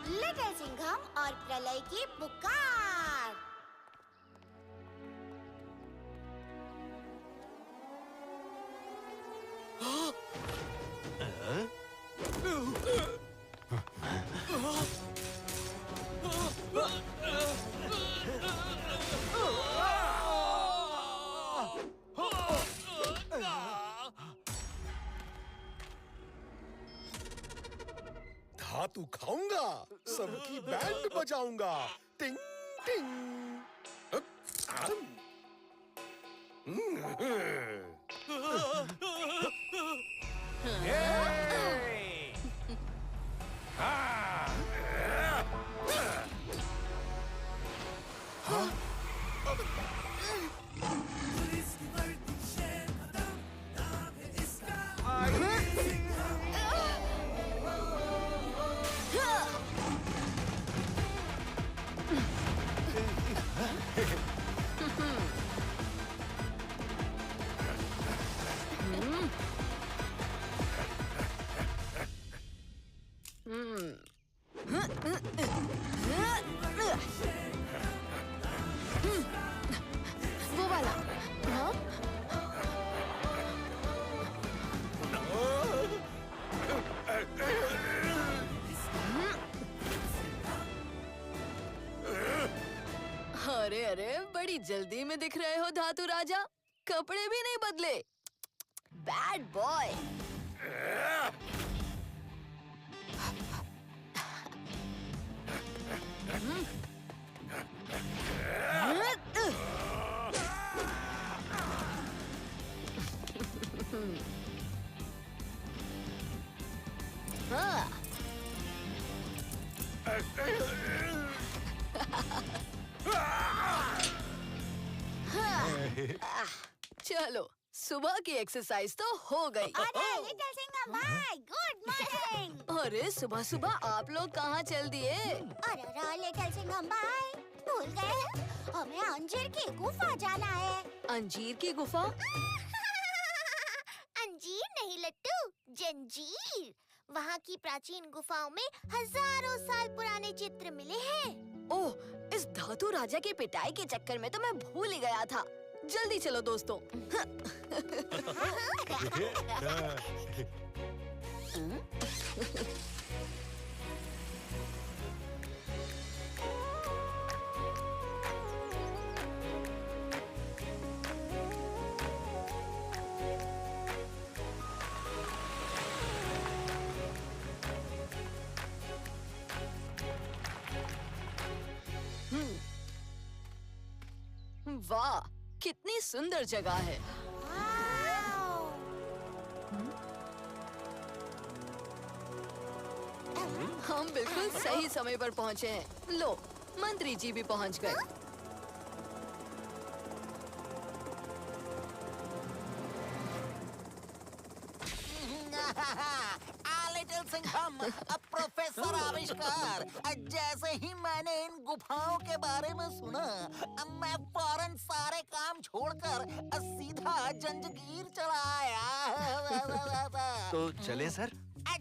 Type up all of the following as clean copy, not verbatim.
Little Singham और प्रलय की पुकार। धातु खाऊंगा, सबकी बैंड बजाऊंगा, टिंग टिंग। वो वाला। हाँ? अरे अरे, बड़ी जल्दी में दिख रहे हो धातु राजा। कपड़े भी नहीं बदले। Bad boy. चलो, सुबह की एक्सरसाइज तो हो गई। अरे लिटिल सिंघम भाई, गुड मॉर्निंग। अरे सुबह सुबह आप लोग कहाँ चल दिए? अरे लिटिल सिंघम भाई, भूल गए? हमें अंजीर की गुफा जाना है। अंजीर की गुफा? अंजीर नहीं लट्टू, जंजीर। वहाँ की प्राचीन गुफाओं में हजारों साल पुराने चित्र मिले हैं। ओह, इस धातु राजा की पिटाई के चक्कर में तो मैं भूल ही गया था। जल्दी चलो दोस्तों। वाह, कितनी सुंदर जगह है। हम बिल्कुल सही समय पर पहुँचे हैं। लो, मंत्री जी भी पहुँच गए। लिटिल सिंघम, प्रोफेसर आविष्कार। जैसे ही मैंने इन गुफाओं के बारे में सुना, मैं फौरन सारे काम छोड़कर सीधा जंजीर चला आया। तो चले सर?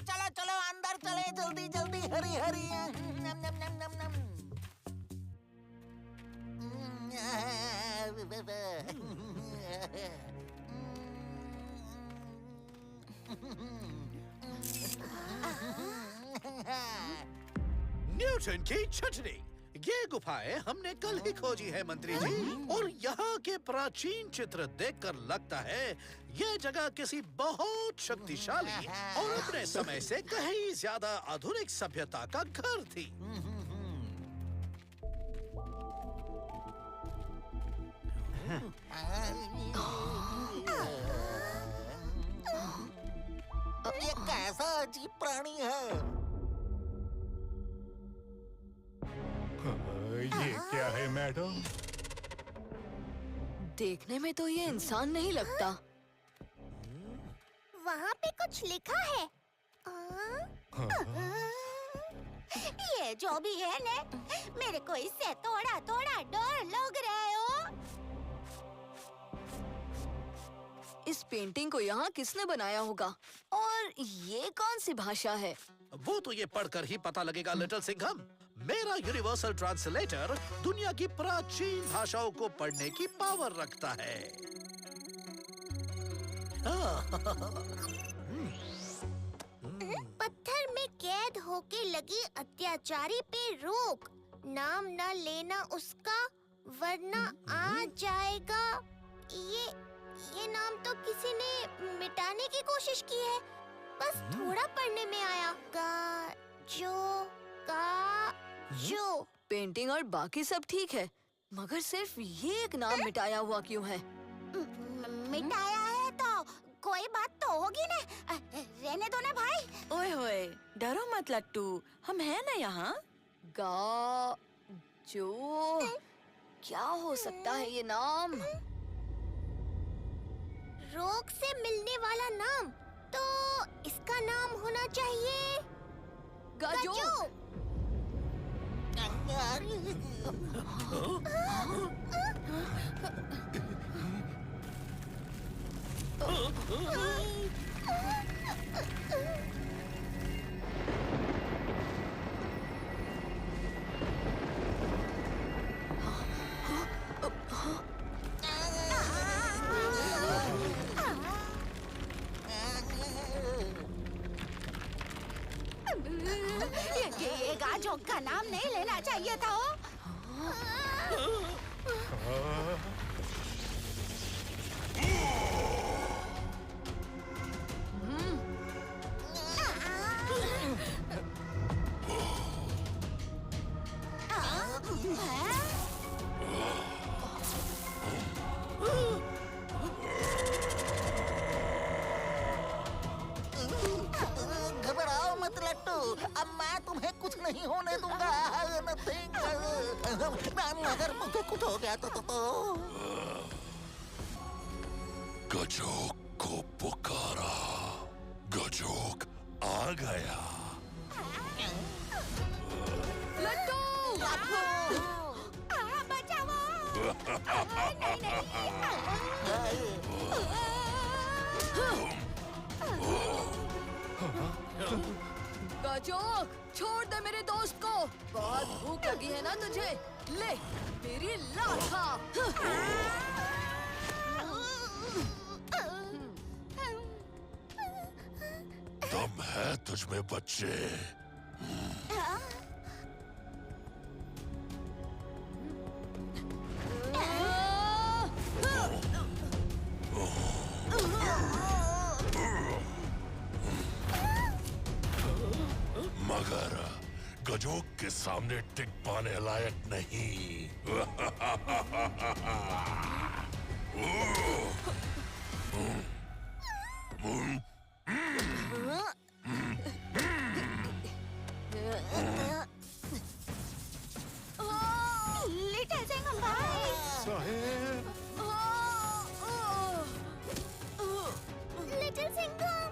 चलो चलो अंदर चले, जल्दी जल्दी, हरी हरी। न्यूटन की छटनी। ये गुफाएं हमने कल ही खोजी है मंत्री जी, और यहाँ के प्राचीन चित्र देखकर लगता है ये जगह किसी बहुत शक्तिशाली और अपने समय से कहीं ज्यादा आधुनिक सभ्यता का घर थी। ये कैसा अजीब प्राणी है? ये क्या है मैडम? देखने में तो ये इंसान नहीं लगता। वहाँ पे कुछ लिखा है। ये जो भी है ने, मेरे को इससे थोड़ा थोड़ा डर लग रहा है। इस पेंटिंग को यहाँ किसने बनाया होगा? और ये कौन सी भाषा है? वो तो ये पढ़कर ही पता लगेगा लिटिल सिंघम। मेरा यूनिवर्सल ट्रांसलेटर दुनिया की प्राचीन भाषाओं को पढ़ने की पावर रखता है। पत्थर में कैद होके लगी अत्याचारी पे रोक, नाम न लेना उसका वरना आ जाएगा। ये नाम तो किसी ने मिटाने की कोशिश की है, बस थोड़ा पढ़ने में आया। जो पेंटिंग और बाकी सब ठीक है, मगर सिर्फ ये एक नाम मिटाया हुआ क्यों है? मिटाया है तो कोई बात तो होगी ना। रहने दो ना भाई। ओए होए, डरो मत लट्टू, हम हैं ना यहाँ। जो क्या हो सकता है ये नाम? रोग से मिलने वाला नाम, तो इसका नाम होना चाहिए गाजो। ये गाजो का नाम नहीं लेना चाहिए था। घबराओ मत लट्टू, अब मैं तुम्हें कुछ नहीं होने दूंगा। अगर मुझे कुछ हो गया तो गजोक को पुकारा, गजोक आ गया। लट्टू! गजोक, छोड़ दे मेरे दोस्त को। बहुत भूख लगी है ना तुझे? ले मेरी लात खा। दम है तुझमें बच्चे। मगर गजोक के सामने टिक पाने लायक नहीं। लिटिल सिंघम भाई। साहेब, लिटिल सिंघम।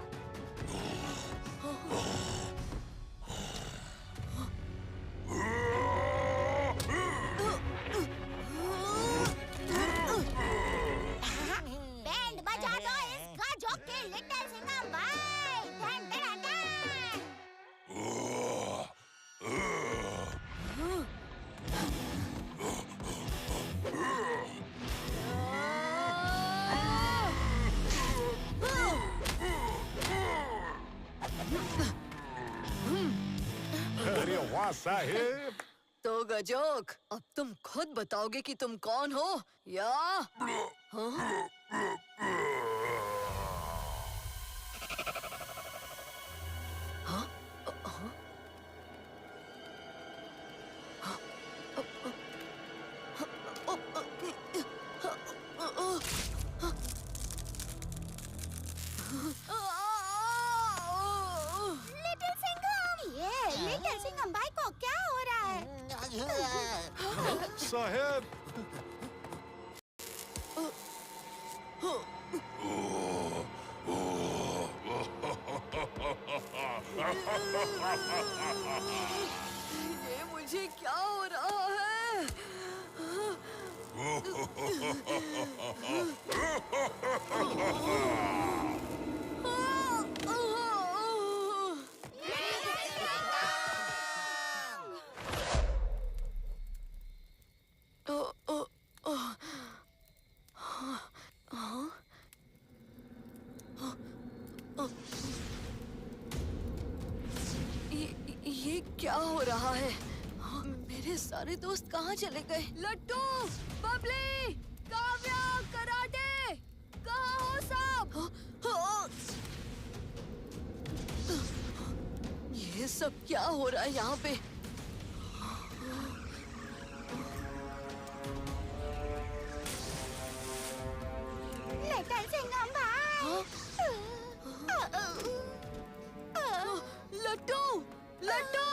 बैंड बजा दो इस गाजो के लिटिल सिंघम भाई। धन धन धन। अरे वाह साहेब। तो गजोक, अब तुम खुद बताओगे कि तुम कौन हो या? हाँ? हाँ? हाँ? लिटिल सिंघम, ये लिटिल सिंघम भाई को क्या हो रहा है? साहेब, ये मुझे क्या हो रहा है? ये क्या हो रहा है? मेरे सारे दोस्त कहाँ चले गए? लट्टू, बबली, काव्या, कराटे, कहाँ हो सब? ये सब क्या हो रहा है यहाँ पे? लिटिल सिंघम भाई। लट्टू, लट्टू,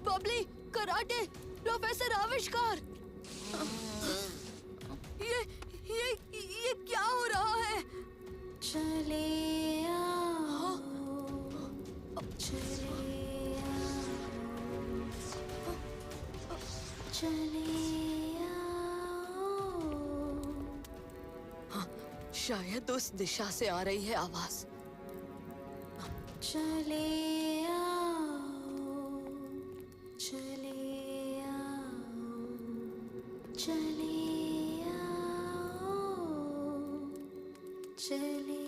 बबली, कराटे, प्रोफेसर आविष्कार। ये क्या हो रहा है? चले आओ, चले आओ, चले आओ। शायद उस दिशा से आ रही है आवाज। चले आओ, चले आओ, चले आओ, चले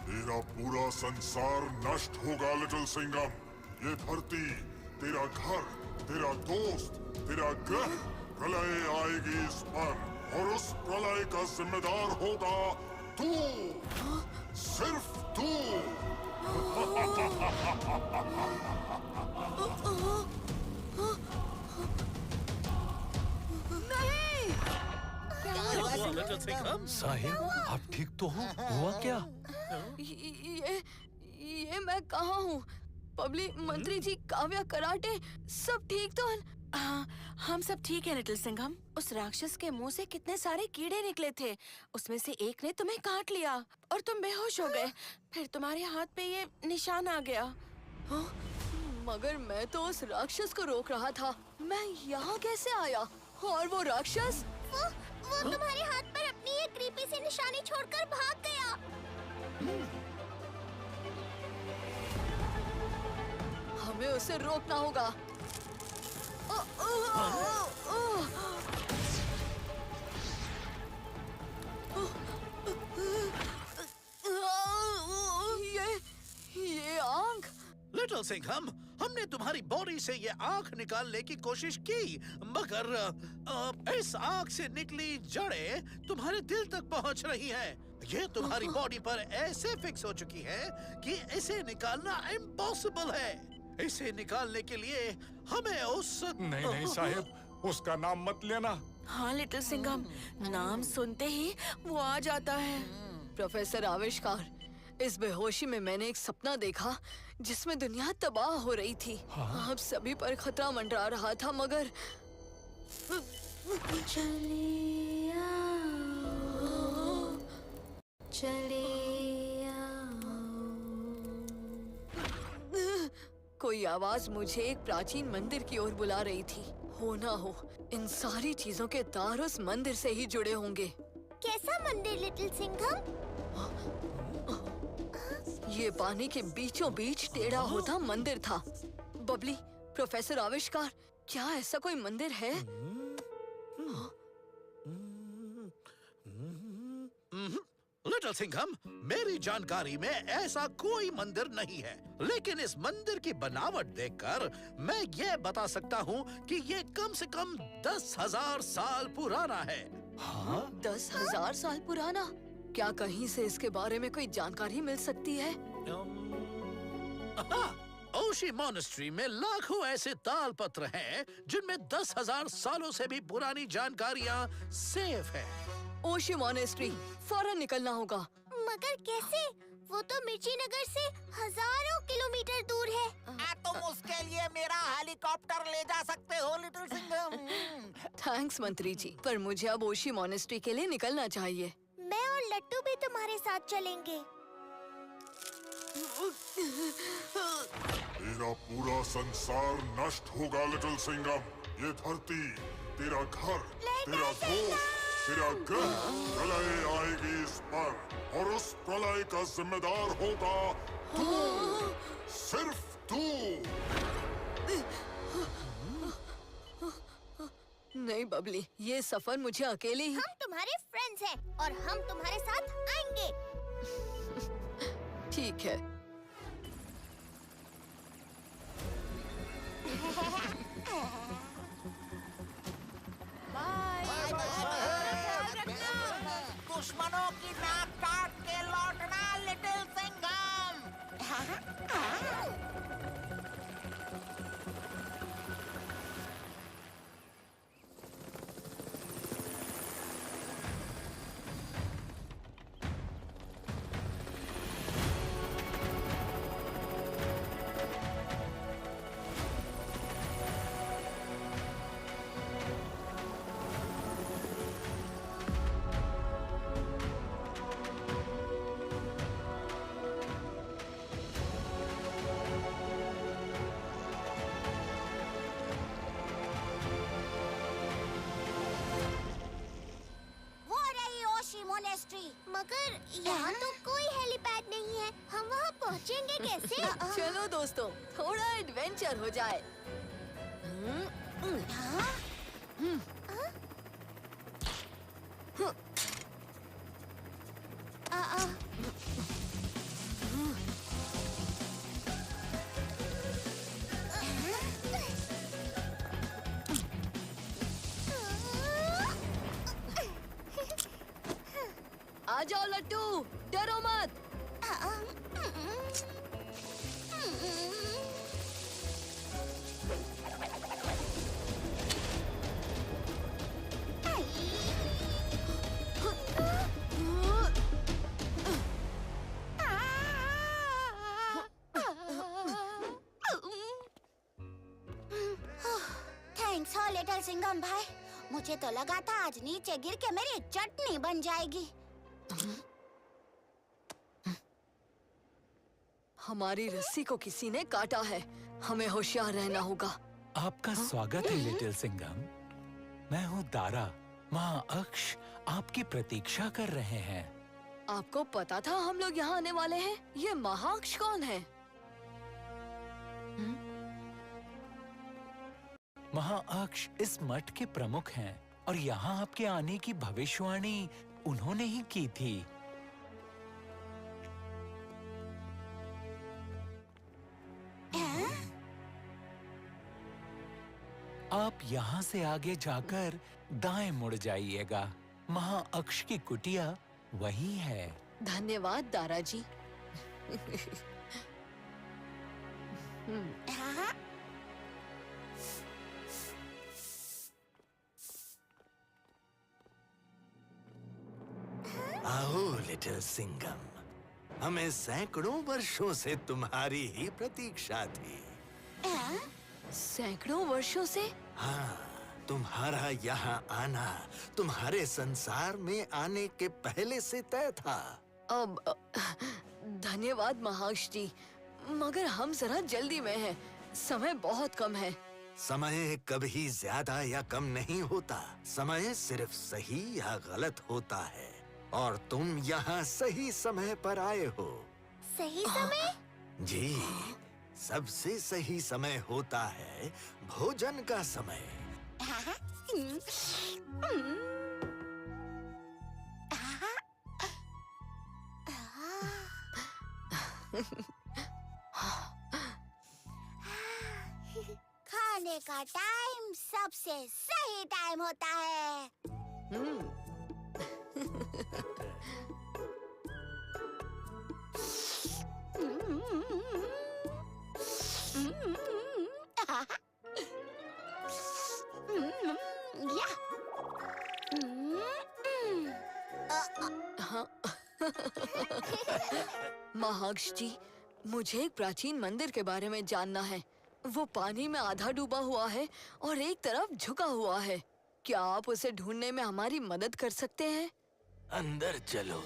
तेरा पूरा संसार नष्ट होगा लिटिल सिंघम। ये धरती, तेरा घर, तेरा दोस्त, तेरा ग्रह, प्रलय आएगी इस पर और उस प्रलय का जिम्मेदार होगा तू, सिर्फ तू। क्या हुआ लिटिल सिंघम? साहिब, आप ठीक तो हो? हुआ क्या? ये मैं कहाँ हूँ? पब्लिक मंत्री जी, काव्या, कराटे, सब ठीक तो हैं? हम सब ठीक है लिटिल सिंघम। उस राक्षस के मुंह से कितने सारे कीड़े निकले थे, उसमें से एक ने तुम्हें काट लिया और तुम बेहोश हो गए। फिर तुम्हारे हाथ पे ये निशान आ गया। मगर मैं तो उस राक्षस को रोक रहा था। मैं यहाँ कैसे आया? और वो राक्षस? वो तुम्हारे हाथ पर अपनी एक क्रीपी सी निशानी छोड़कर भाग गया। हमें उसे रोकना होगा। ये आंख। लिटिल सिंघम, हमने तुम्हारी बॉडी से ये आंख निकालने की कोशिश की, मगर इस आंख से निकली जड़ें तुम्हारे दिल तक पहुंच रही हैं। ये तुम्हारी बॉडी पर ऐसे फिक्स हो चुकी है कि इसे निकालना इम्पॉसिबल है। इसे निकालने के लिए हमें उस नहीं नहीं साहिब, उसका नाम मत लेना। हाँ लिटिल सिंघम, नाम सुनते ही वो आ जाता है। प्रोफेसर आविष्कार, इस बेहोशी में मैंने एक सपना देखा जिसमें दुनिया तबाह हो रही थी। आप सभी पर खतरा मंडरा रहा था, मगर चले आओ, चले आओ। कोई आवाज मुझे एक प्राचीन मंदिर की ओर बुला रही थी। हो ना हो, इन सारी चीजों के तार उस मंदिर से ही जुड़े होंगे। कैसा मंदिर लिटिल सिंघम? ये पानी के बीचों बीच टेढ़ा होता मंदिर था। बबली, प्रोफेसर आविष्कार, क्या ऐसा कोई मंदिर है? लिटिल सिंघम, मेरी जानकारी में ऐसा कोई मंदिर नहीं है, लेकिन इस मंदिर की बनावट देखकर मैं ये बता सकता हूँ कि ये कम से कम 10,000 साल पुराना है। 10,000 साल पुराना? क्या कहीं से इसके बारे में कोई जानकारी मिल सकती है? ओशी मॉनेस्ट्री में लाखों ऐसे ताल पत्र हैं जिनमें 10,000 सालों से भी पुरानी जानकारियाँ सेफ है। ओशी मॉनेस्ट्री, फौरन निकलना होगा। मगर कैसे? वो तो मिर्ची नगर से हजारों किलोमीटर दूर है। तुम उसके लिए मेरा हेलीकॉप्टर ले जा सकते हो लिटिल सिंघम। थैंक्स मंत्री जी, पर मुझे अब ओशी मॉनेस्ट्री के लिए निकलना चाहिए। मैं और लट्टू भी तुम्हारे साथ चलेंगे। तेरा पूरा संसार नष्ट होगा लिटिल सिंघम। ये धरती, तेरा घर, तेरा दोस्त, तेरा ग्रह प्रलय आएगी इस पर, और उस प्रलय का जिम्मेदार होगा तू, सिर्फ तू। नहीं बबली, ये सफर मुझे अकेले ही। हम तुम्हारे फ्रेंड्स हैं और हम तुम्हारे साथ आएंगे। ठीक है। दुश्मनों की नाक काट के लौटना लिटिल सिंघम। मोनेस्ट्री, मगर यहाँ तो कोई हेलीपैड नहीं है। हम वहाँ पहुँचेंगे कैसे? चलो दोस्तों, थोड़ा एडवेंचर हो जाए। आ जाओ लट्टू, डरो मत। थैंक्स हो लिटिल सिंघम भाई। मुझे तो लगा था आज नीचे गिर के मेरी चटनी बन जाएगी। हमारी रस्सी को किसी ने काटा है, हमें होशियार रहना होगा। आपका स्वागत है लिटिल सिंघम। मैं हूँ दारा। माँ अक्ष आपकी प्रतीक्षा कर रहे हैं। आपको पता था हम लोग यहाँ आने वाले हैं? ये महाअक्ष कौन है? महाअक्ष इस मठ के प्रमुख हैं और यहाँ आपके आने की भविष्यवाणी उन्होंने ही की थी। आप यहाँ से आगे जाकर दाएं मुड़ जाइएगा। महाअक्ष की कुटिया वही है। धन्यवाद दारा जी। आओ लिटिल सिंघम, हमें सैकड़ों वर्षों से तुम्हारी ही प्रतीक्षा थी। सैकड़ों वर्षों से? हाँ, तुम्हारा यहाँ आना तुम्हारे संसार में आने के पहले से तय था। अब धन्यवाद महाअक्ष जी, मगर हम जरा जल्दी में हैं। समय बहुत कम है। समय कभी ज्यादा या कम नहीं होता। समय सिर्फ सही या गलत होता है, और तुम यहाँ सही समय पर आए हो। सही समय? जी, सबसे सही समय होता है भोजन का समय। खाने का टाइम सबसे सही टाइम होता है। महाअक्ष जी, मुझे एक प्राचीन मंदिर के बारे में जानना है। वो पानी में आधा डूबा हुआ है और एक तरफ झुका हुआ है। क्या आप उसे ढूंढने में हमारी मदद कर सकते हैं? अंदर चलो।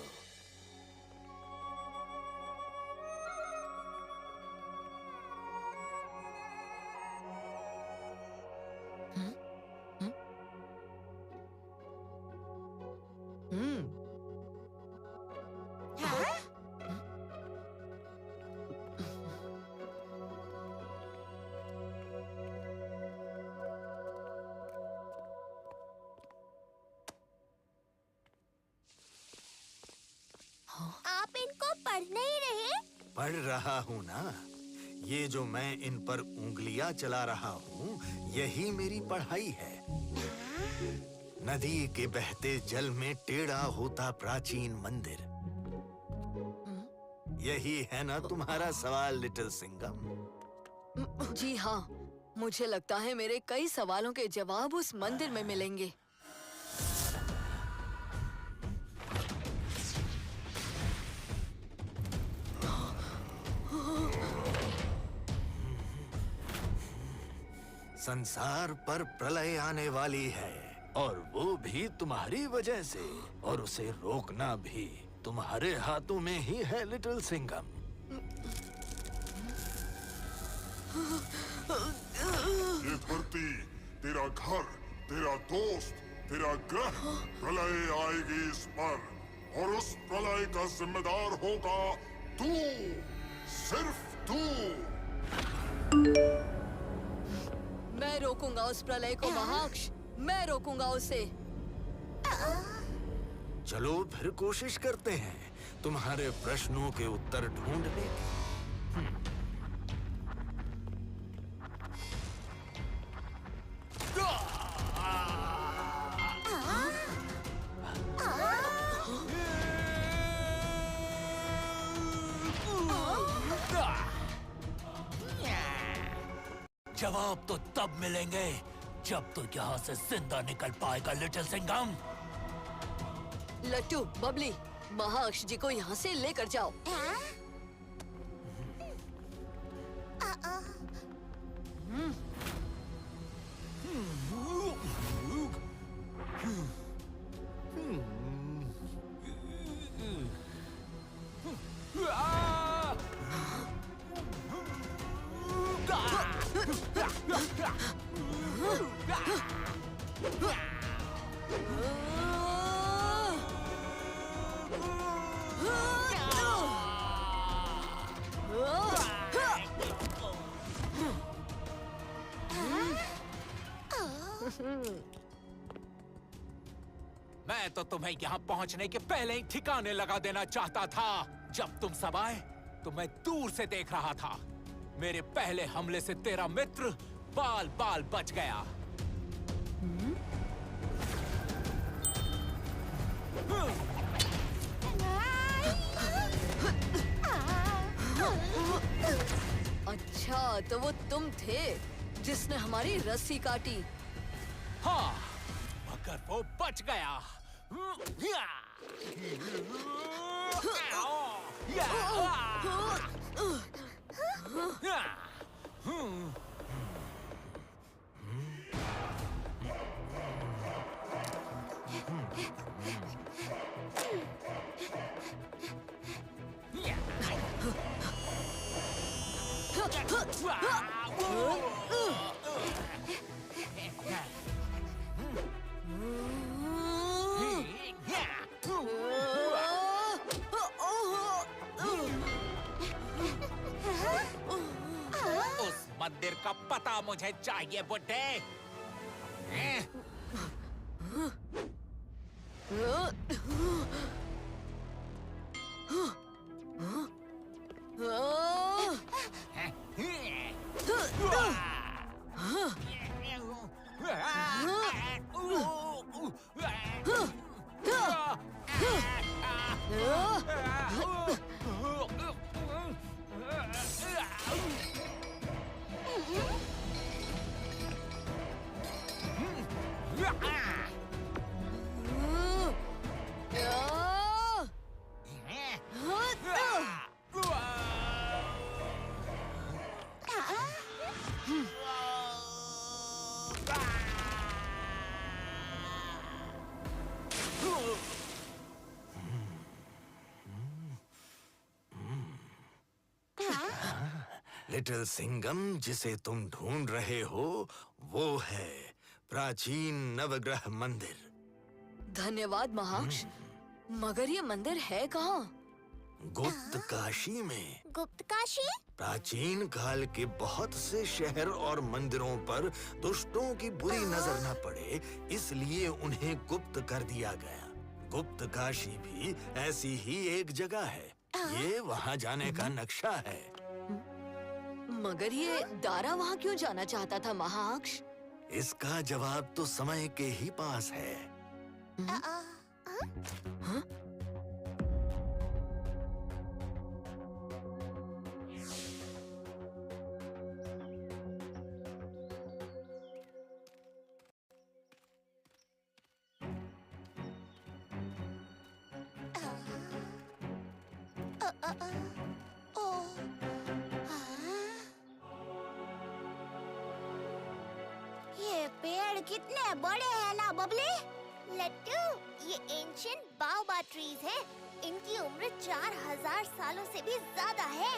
आप इनको पढ़ नहीं रहे? पढ़ रहा हूँ ना। ये जो मैं इन पर उंगलियां चला रहा हूँ, यही मेरी पढ़ाई है। नदी के बहते जल में टेढ़ा होता प्राचीन मंदिर। यही है ना तुम्हारा सवाल, लिटिल सिंघम? जी हाँ, मुझे लगता है मेरे कई सवालों के जवाब उस मंदिर में मिलेंगे। संसार पर प्रलय आने वाली है, और वो भी तुम्हारी वजह से, और उसे रोकना भी तुम्हारे हाथों में ही है, लिटिल सिंघम। ये धरती, तेरा घर, तेरा दोस्त, तेरा ग्रह, प्रलय आएगी इस पर, और उस प्रलय का जिम्मेदार होगा तू, सिर्फ तू। मैं रोकूंगा उस प्रलय को महाअक्ष, मैं रोकूंगा उसे। चलो फिर कोशिश करते हैं तुम्हारे प्रश्नों के उत्तर ढूंढने की। जवाब तो तब मिलेंगे जब तू यहाँ से जिंदा निकल पाएगा, लिटिल सिंघम। लट्टू, बबली, महाअक्ष जी को यहाँ से लेकर जाओ। मैं तो तुम्हें यहाँ पहुँचने के पहले ही ठिकाने लगा देना चाहता था। जब तुम सब आए तो मैं दूर से देख रहा था। मेरे पहले हमले से तेरा मित्र बाल बाल बच गया। अच्छा, तो वो तुम थे जिसने हमारी रस्सी काटी। हाँ, मगर वो बच गया। उस मंदिर का पता मुझे चाहिए, बुड्ढे। लिटिल सिंघम, जिसे तुम ढूंढ रहे हो वो है प्राचीन नवग्रह मंदिर। धन्यवाद महाक्ष, मगर ये मंदिर है कहाँ? गुप्त काशी में। गुप्त काशी? प्राचीन काल के बहुत से शहर और मंदिरों पर दुष्टों की बुरी नजर न पड़े, इसलिए उन्हें गुप्त कर दिया गया। गुप्त काशी भी ऐसी ही एक जगह है। ये वहाँ जाने का नक्शा है। मगर ये दारा वहाँ क्यों जाना चाहता था महाक्ष? इसका जवाब तो समय के ही पास है। ये पेड़ कितने बड़े हैं ना बबली? लट्टू, ये एंशिएंट बाओबा ट्रीज है। इनकी उम्र 4000 सालों से भी ज्यादा है।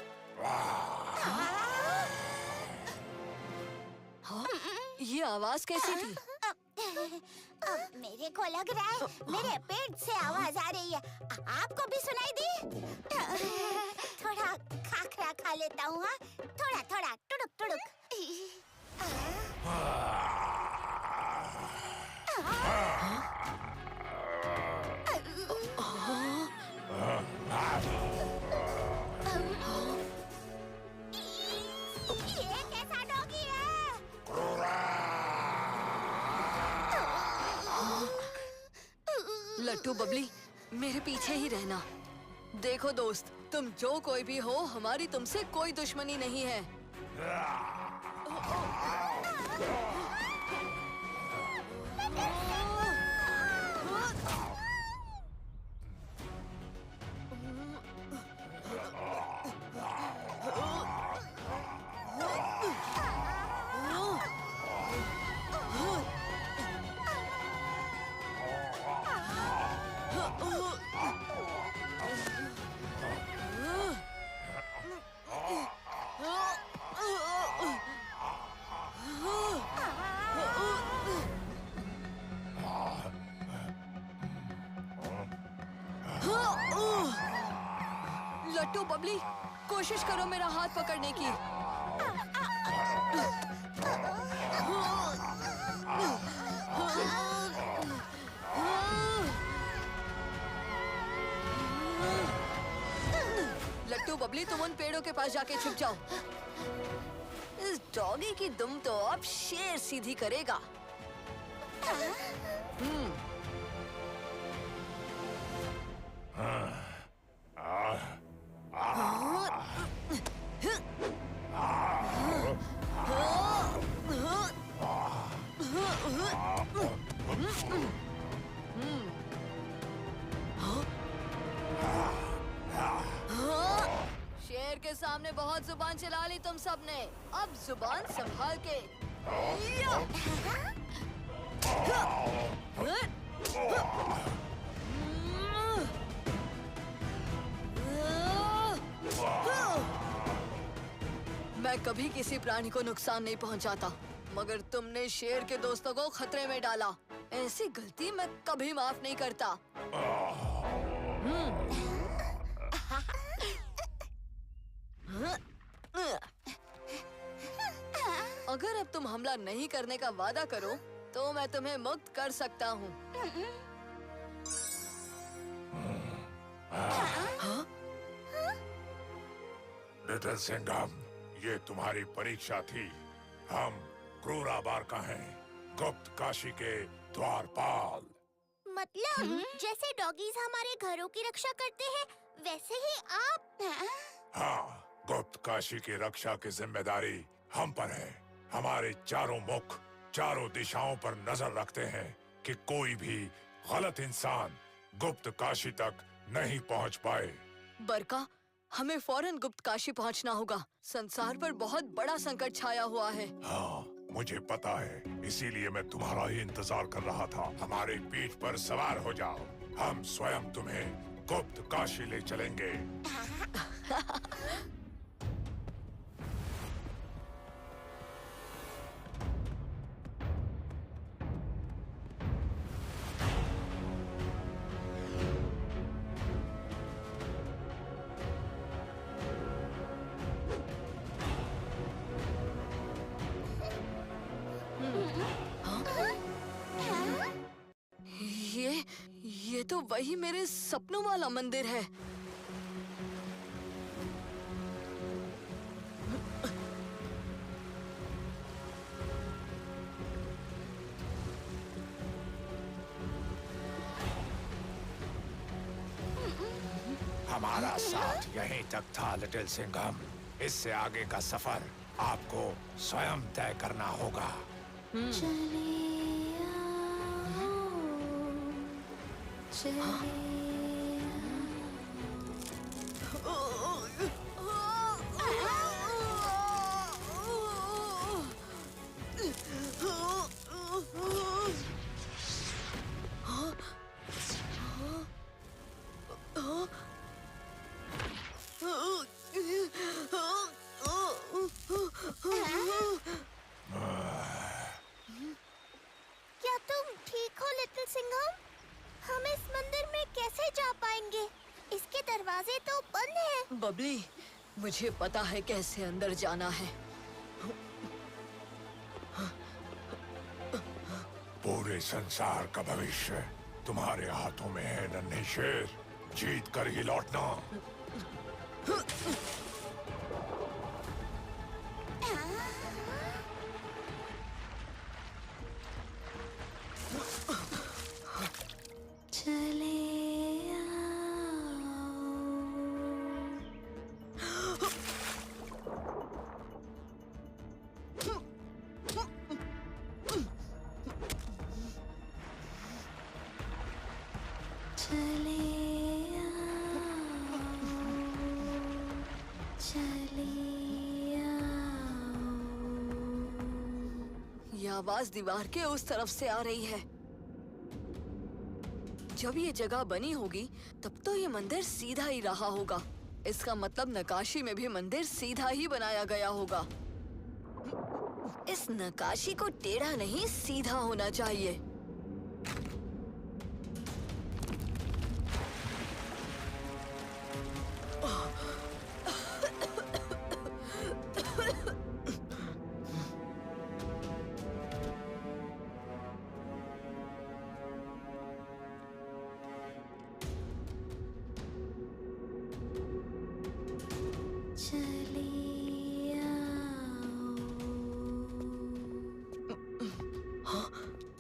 हाँ? ये आवाज कैसी थी? मेरे को लग रहा है मेरे पेट से आवाज आ रही है। आपको भी सुनाई दी? थोड़ा खाखरा खा लेता हूँ। हाँ? थोड़ा थोड़ा टुडुक टुडुक। ये कैसा डॉगी है? लट्टू बबली, मेरे पीछे ही रहना। देखो दोस्त, तुम जो कोई भी हो, हमारी तुमसे कोई दुश्मनी नहीं है। लट्टू बबली, कोशिश करो मेरा हाथ पकड़ने की। लट्टू बबली, तुम उन पेड़ों के पास जाके छुप जाओ। इस डॉगी की दुम तो अब शेर सीधी करेगा। शेर के सामने बहुत जुबान चला ली तुम सबने। अब जुबान संभाल के। मैं कभी किसी प्राणी को नुकसान नहीं पहुंचाता, मगर तुमने शेर के दोस्तों को खतरे में डाला। ऐसी गलती मैं कभी माफ नहीं करता। अगर अब तुम हमला नहीं करने का वादा करो, तो मैं तुम्हें मुक्त कर सकता हूँ। लिटिल सिंघम, ये तुम्हारी परीक्षा थी। हम क्रूराबार का हैं, गुप्त काशी के द्वारपाल। मतलब जैसे डॉगीज हमारे घरों की रक्षा करते हैं, वैसे ही आप? हाँ, गुप्त काशी की रक्षा की जिम्मेदारी हम पर है। हमारे चारों मुख चारों दिशाओं पर नजर रखते हैं कि कोई भी गलत इंसान गुप्त काशी तक नहीं पहुंच पाए। बरका, हमें फौरन गुप्त काशी पहुंचना होगा। संसार पर बहुत बड़ा संकट छाया हुआ है। हाँ, मुझे पता है, इसीलिए मैं तुम्हारा ही इंतजार कर रहा था। हमारे पीठ पर सवार हो जाओ, हम स्वयं तुम्हें गुप्त काशी ले चलेंगे। तो वही मेरे सपनों वाला मंदिर है। हमारा साथ यहीं तक था लिटिल सिंघम। इससे आगे का सफर आपको स्वयं तय करना होगा। क्या तुम ठीक हो लिटिल सिंघम? हम इस मंदिर में कैसे जा पाएंगे? इसके दरवाजे तो बंद हैं। बबली, मुझे पता है कैसे अंदर जाना है। पूरे संसार का भविष्य तुम्हारे हाथों में है नन्हे शेर। जीत कर ही लौटना। ये आवाज दीवार के उस तरफ से आ रही है। जब ये जगह बनी होगी तब तो ये मंदिर सीधा ही रहा होगा। इसका मतलब नक्काशी में भी मंदिर सीधा ही बनाया गया होगा। इस नक्काशी को टेढ़ा नहीं सीधा होना चाहिए।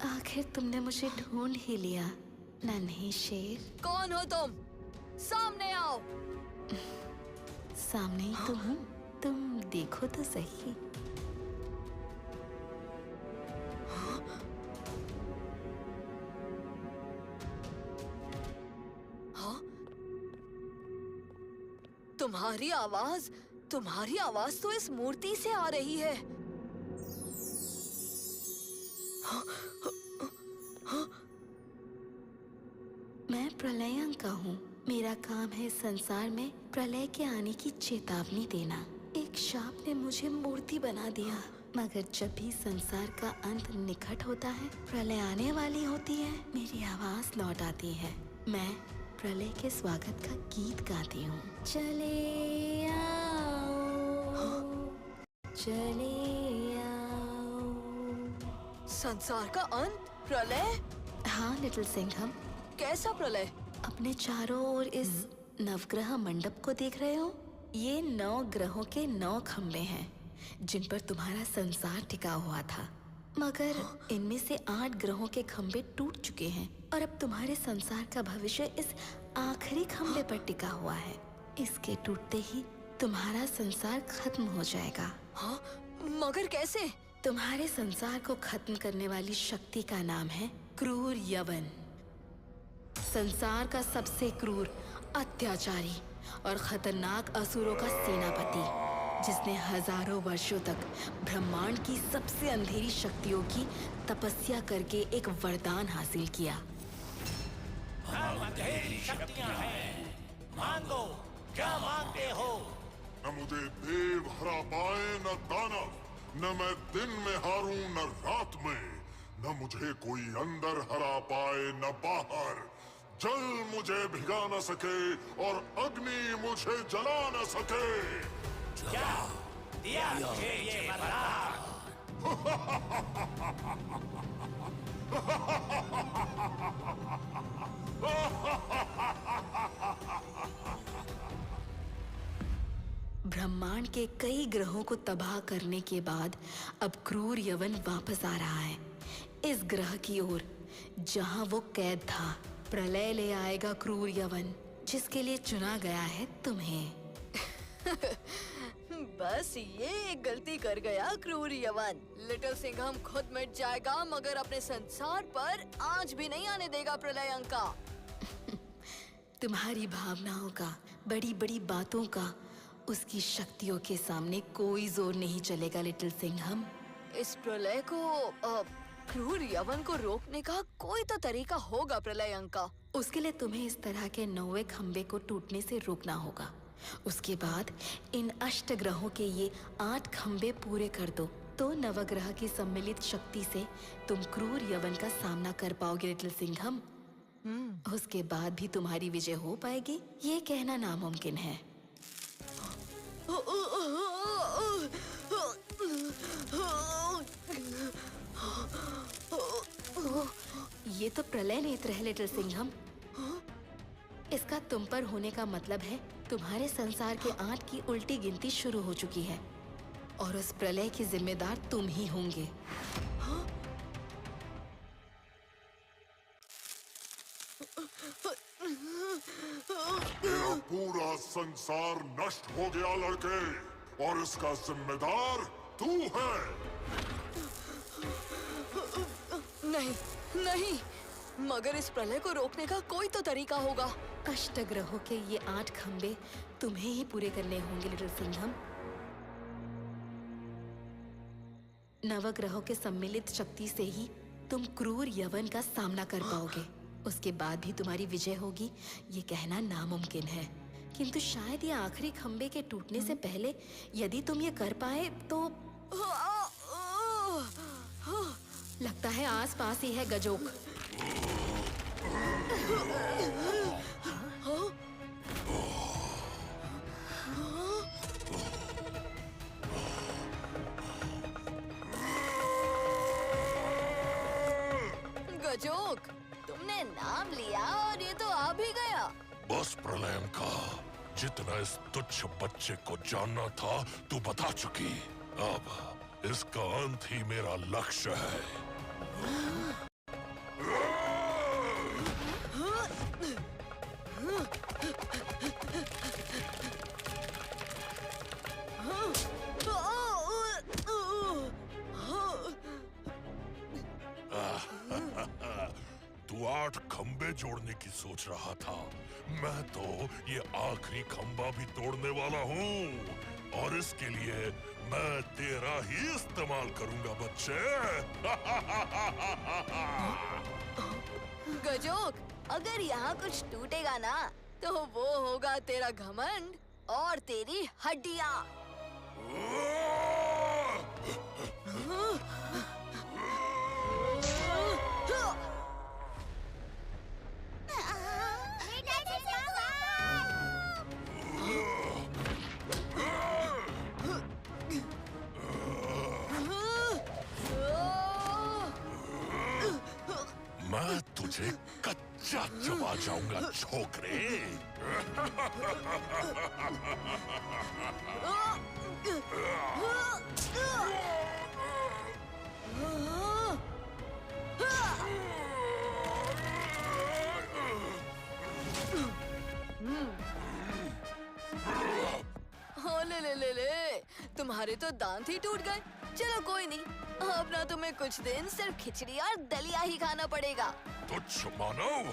आखिर तुमने मुझे ढूंढ ही लिया नन्हे शेर। कौन हो तुम? सामने आओ। सामने ही तो हूँ, तुम देखो तो सही। तुम्हारी आवाज तो इस मूर्ति से आ रही है। मैं प्रलयंका हूँ। मेरा काम है संसार में प्रलय के आने की चेतावनी देना। एक शाप ने मुझे मूर्ति बना दिया, मगर जब भी संसार का अंत निकट होता है, प्रलय आने वाली होती है, मेरी आवाज लौट आती है। मैं प्रलय के स्वागत का गीत गाती हूँ। चले आओ, चले आओ। संसार का अंत? प्रलय? हाँ लिटिल सिंघम। कैसा प्रलय? अपने चारों ओर इस नवग्रह मंडप को देख रहे हो? ये 9 ग्रहों के 9 खंबे हैं जिन पर तुम्हारा संसार टिका हुआ था, मगर इनमें से 8 ग्रहों के खंबे टूट चुके हैं और अब तुम्हारे संसार का भविष्य इस आखिरी खंबे पर टिका हुआ है। इसके टूटते ही तुम्हारा संसार खत्म हो जाएगा। हाँ, मगर कैसे? तुम्हारे संसार को खत्म करने वाली शक्ति का नाम है क्रूर यवन। संसार का सबसे क्रूर, अत्याचारी और खतरनाक असुरों का सेनापति, जिसने हजारों वर्षों तक ब्रह्मांड की सबसे अंधेरी शक्तियों की तपस्या करके एक वरदान हासिल किया। अंधेरी शक्तियां हैं, मांगो, क्या मांगते हो? न मुझे देव हरा पाए न दानव, न मैं दिन में हारूं न रात में, न मुझे कोई अंदर हरा पाए न बाहर। जल मुझे भिगा न सके और अग्नि मुझे जला न सके। क्या दिया मुझे ये वरदान? के कई ग्रहों को तबाह करने के बाद अब क्रूर यवन वापस आ रहा है इस ग्रह की ओर जहां वो कैद था। प्रलय ले आएगा क्रूर यवन, जिसके लिए चुना गया है तुम्हें। बस ये एक गलती कर गया क्रूर यवन। लिटिल सिंघम खुद मिट जाएगा मगर अपने संसार पर आज भी नहीं आने देगा प्रलयंका। तुम्हारी भावनाओं का, बड़ी बड़ी बातों का उसकी शक्तियों के सामने कोई जोर नहीं चलेगा लिटिल सिंघम। इस प्रलय को क्रूर यवन को रोकने का कोई तो तरीका होगा प्रलयंका। उसके लिए तुम्हें इस तरह के 9वें खंबे को टूटने से रोकना होगा। उसके बाद इन अष्ट ग्रहों के ये 8 खंबे पूरे कर दो तो नवग्रह की सम्मिलित शक्ति से तुम क्रूर यवन का सामना कर पाओगे लिटिल सिंघम। उसके बाद भी तुम्हारी विजय हो पाएगी ये कहना नामुमकिन है। ये तो प्रलय नेत्र है लिटिल सिंघम। इसका तुम पर होने का मतलब है तुम्हारे संसार के 8 की उल्टी गिनती शुरू हो चुकी है और उस प्रलय के जिम्मेदार तुम ही होंगे। मेरा पूरा संसार नष्ट हो गया लड़के, और इसका जिम्मेदार तू है। नहीं नहीं, मगर इस प्रलय को रोकने का कोई तो तरीका होगा। अष्टग्रहों के ये 8 खंबे तुम्हें ही पूरे करने होंगे लिटिल सिंघम। नवग्रहों के सम्मिलित शक्ति से ही तुम क्रूर यवन का सामना कर पाओगे। उसके बाद भी तुम्हारी विजय होगी ये कहना नामुमकिन है, किंतु शायद ये आखिरी खंबे के टूटने से पहले यदि तुम ये कर पाए तो। लगता है आसपास ही है गजोक। गजोक, तुमने नाम लिया और ये तो आ भी गया। बस प्रलयंका, जितना इस तुच्छ बच्चे को जानना था तू बता चुकी। अब इसका अंत ही मेरा लक्ष्य है। तू 8 खंबे जोड़ने की सोच रहा था, मैं तो ये आखिरी खंबा भी तोड़ने वाला हूँ और इसके लिए मैं तेरा ही इस्तेमाल करूंगा बच्चे। गजोक, अगर यहाँ कुछ टूटेगा ना तो वो होगा तेरा घमंड और तेरी हड्डियाँ। मैं तुझे कच्चा चबा जाऊंगा छोकरे। ले, तुम्हारे तो दांत ही टूट गए। चलो कोई नहीं, अब ना तुम्हें कुछ दिन सिर्फ खिचड़ी और दलिया ही खाना पड़ेगा। तुच्छ मानव।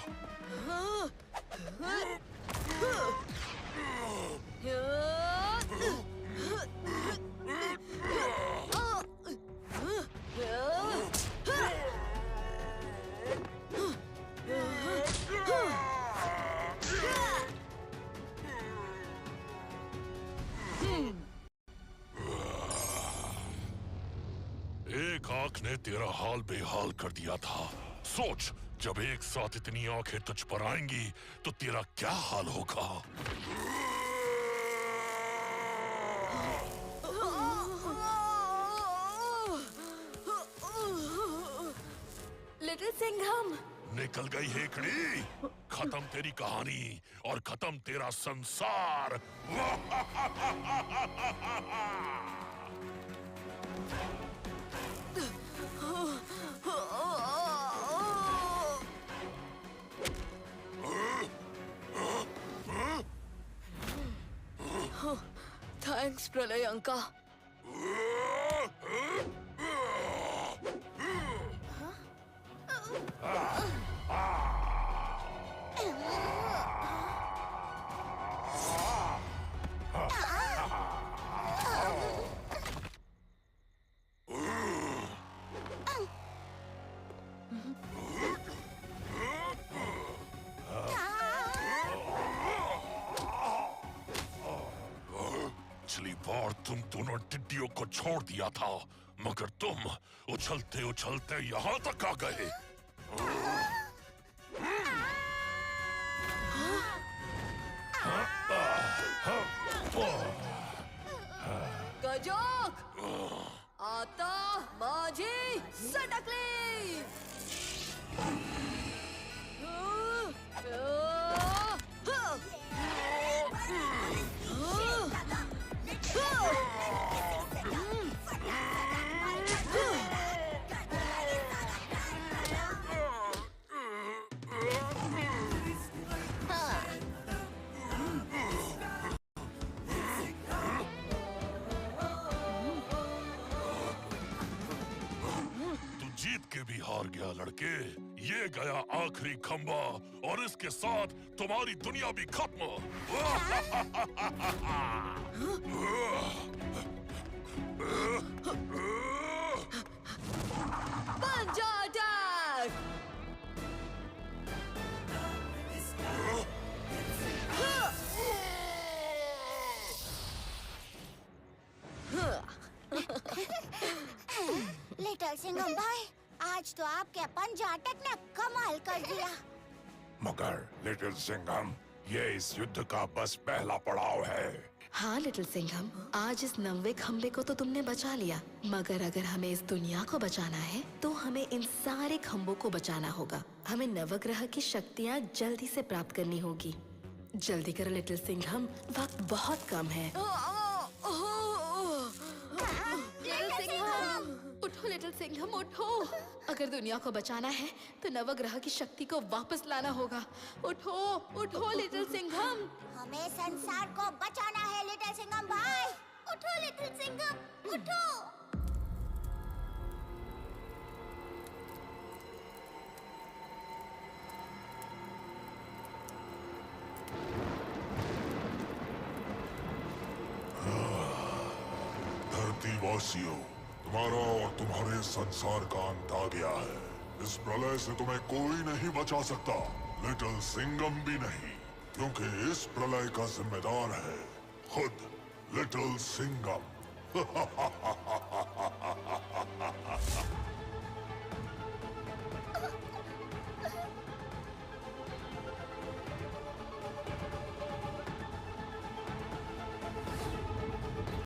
एक आंख ने तेरा हाल बेहाल कर दिया था। सोच, जब एक साथ इतनी आंखें तुझ पर आएंगी तो तेरा क्या हाल होगा। लिटिल सिंघम, निकल गई हेकड़ी। खत्म तेरी कहानी और खत्म तेरा संसार। थैंक्स प्रलयंका। पिछली बार तुम दोनों टिड्डियों को छोड़ दिया था, मगर तुम उछलते उछलते यहाँ तक आ गए। गजोक, आता माझी सटकली। जीत के भी हार गया लड़के। ये गया आखिरी खंबा और इसके साथ तुम्हारी दुनिया भी खत्म। पंजा अटैक। लिटिल सिंघम भाई, आज तो आपके पंजा अटैक ने कमाल कर दिया। मगर लिटिल सिंघम, ये इस युद्ध का बस पहला पड़ाव है। हाँ लिटिल सिंघम, आज इस 90वें खंबे को तो तुमने बचा लिया, मगर अगर हमें इस दुनिया को बचाना है तो हमें इन सारे खंबों को बचाना होगा। हमें नवग्रह की शक्तियाँ जल्दी से प्राप्त करनी होगी। जल्दी करो लिटिल सिंघम, वक्त बहुत कम है। उठो लिटिल सिंघम, उठो। अगर दुनिया को बचाना है तो नवग्रह की शक्ति को वापस लाना होगा। उठो उठो लिटिल सिंघम। हमें संसार को बचाना है लिटिल सिंघम भाई। उठो लिटिल सिंघम, उठो। धरतीवासियों, तुम्हारा और तुम्हारे संसार का अंत आ गया है। इस प्रलय से तुम्हें कोई नहीं बचा सकता, लिटिल सिंघम भी नहीं, क्योंकि इस प्रलय का जिम्मेदार है खुद लिटिल सिंघम।